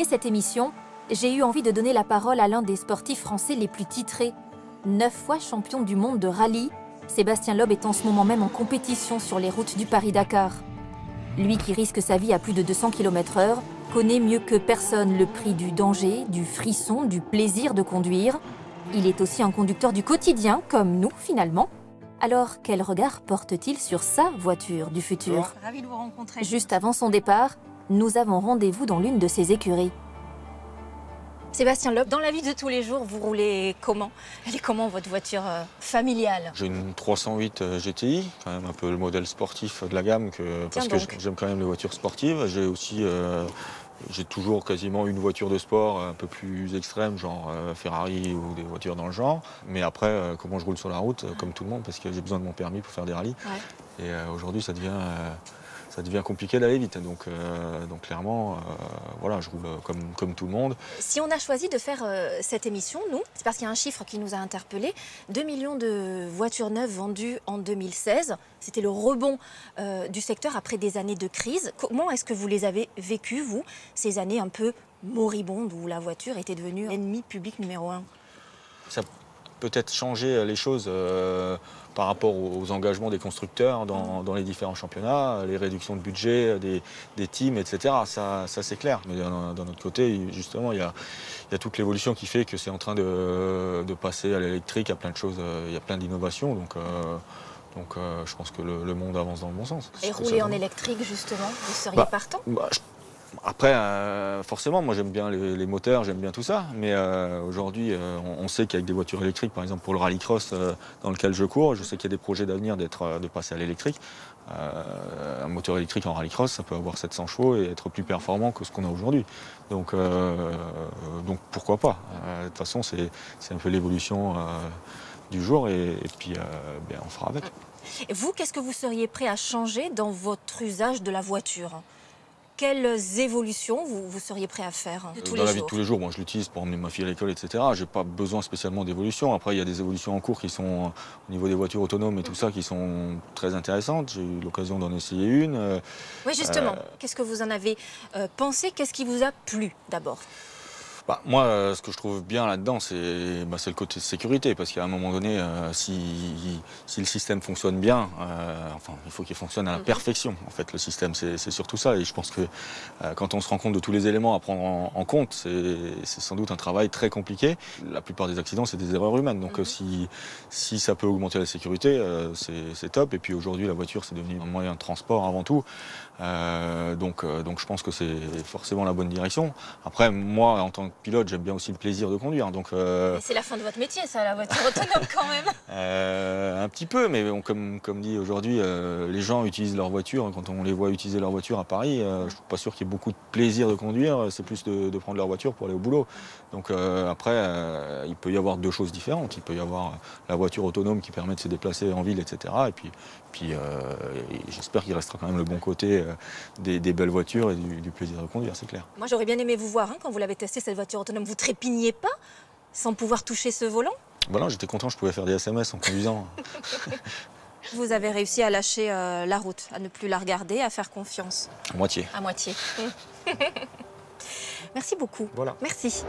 Cette émission, j'ai eu envie de donner la parole à l'un des sportifs français les plus titrés. 9 fois champion du monde de rallye, Sébastien Loeb est en ce moment même en compétition sur les routes du Paris-Dakar. Lui qui risque sa vie à plus de 200 km/h, connaît mieux que personne le prix du danger, du frisson, du plaisir de conduire. Il est aussi un conducteur du quotidien, comme nous finalement. Alors, quel regard porte-t-il sur sa voiture du futur? Ravi de vous rencontrer. Juste avant son départ, nous avons rendez-vous dans l'une de ses écuries. Sébastien Loeb, dans la vie de tous les jours, vous roulez comment? Elle est comment votre voiture familiale? J'ai une 308 GTI, quand même un peu le modèle sportif de la gamme, parce que j'aime quand même les voitures sportives. J'ai aussi j'ai toujours quasiment une voiture de sport un peu plus extrême, genre Ferrari ou des voitures dans le genre. Mais après, comment je roule sur la route, comme tout le monde, parce que j'ai besoin de mon permis pour faire des rallyes. Ouais. Et aujourd'hui, ça devient compliqué d'aller vite. Donc clairement, voilà, je roule comme tout le monde. Si on a choisi de faire cette émission, nous, c'est parce qu'il y a un chiffre qui nous a interpellés. 2 millions de voitures neuves vendues en 2016. C'était le rebond du secteur après des années de crise. Comment est-ce que vous les avez vécues, vous, ces années un peu moribondes où la voiture était devenue l'ennemi public numéro 1? Ça a peut-être changé les choses par rapport aux engagements des constructeurs dans les différents championnats, les réductions de budget des teams, etc. Ça c'est clair. Mais d'un autre côté, justement, il y a toute l'évolution qui fait que c'est en train de passer à l'électrique, à plein de choses, il y a plein d'innovations. Donc je pense que le monde avance dans le bon sens. Et rouler en électrique, justement, vous seriez partant? Après, forcément, moi j'aime bien les moteurs, j'aime bien tout ça, mais aujourd'hui, on sait qu'avec des voitures électriques, par exemple pour le rallycross dans lequel je cours, je sais qu'il y a des projets d'avenir de passer à l'électrique. Un moteur électrique en rallycross, ça peut avoir 700 chevaux et être plus performant que ce qu'on a aujourd'hui. Donc pourquoi pas? De toute façon, c'est un peu l'évolution du jour et puis on fera avec. Et vous, qu'est-ce que vous seriez prêt à changer dans votre usage de la voiture? Quelles évolutions vous seriez prêt à faire de tous les jours? Dans la vie de tous les jours, moi je l'utilise pour emmener ma fille à l'école, etc. Je n'ai pas besoin spécialement d'évolution. Après, il y a des évolutions en cours qui sont, au niveau des voitures autonomes et tout ça, qui sont très intéressantes. J'ai eu l'occasion d'en essayer une. Oui, justement. Qu'est-ce que vous en avez pensé? Qu'est-ce qui vous a plu d'abord? Moi, ce que je trouve bien là-dedans, c'est le côté sécurité, parce qu'à un moment donné, si le système fonctionne bien, il faut qu'il fonctionne à la perfection. En fait, le système, c'est surtout ça. Et je pense que quand on se rend compte de tous les éléments à prendre en compte, c'est sans doute un travail très compliqué. La plupart des accidents, c'est des erreurs humaines. Donc, si ça peut augmenter la sécurité, c'est top. Et puis aujourd'hui, la voiture, c'est devenu un moyen de transport avant tout. Donc je pense que c'est forcément la bonne direction. Après, moi, en tant que pilote, j'aime bien aussi le plaisir de conduire. C'est la fin de votre métier, ça, la voiture autonome, quand même. Un petit peu, mais comme dit aujourd'hui, les gens utilisent leur voiture. Quand on les voit utiliser leur voiture à Paris, je ne suis pas sûr qu'il y ait beaucoup de plaisir de conduire. C'est plus de prendre leur voiture pour aller au boulot. Donc après, il peut y avoir deux choses différentes. Il peut y avoir la voiture autonome qui permet de se déplacer en ville, etc. Et puis j'espère qu'il restera quand même le bon côté des belles voitures et du plaisir de conduire, c'est clair. Moi, j'aurais bien aimé vous voir quand vous l'avez testé, cette voiture autonome. Vous trépigniez pas sans pouvoir toucher ce volant? Voilà, j'étais content, je pouvais faire des SMS en conduisant. Vous avez réussi à lâcher la route, à ne plus la regarder, à faire confiance? À moitié. À moitié. Merci beaucoup. Voilà. Merci.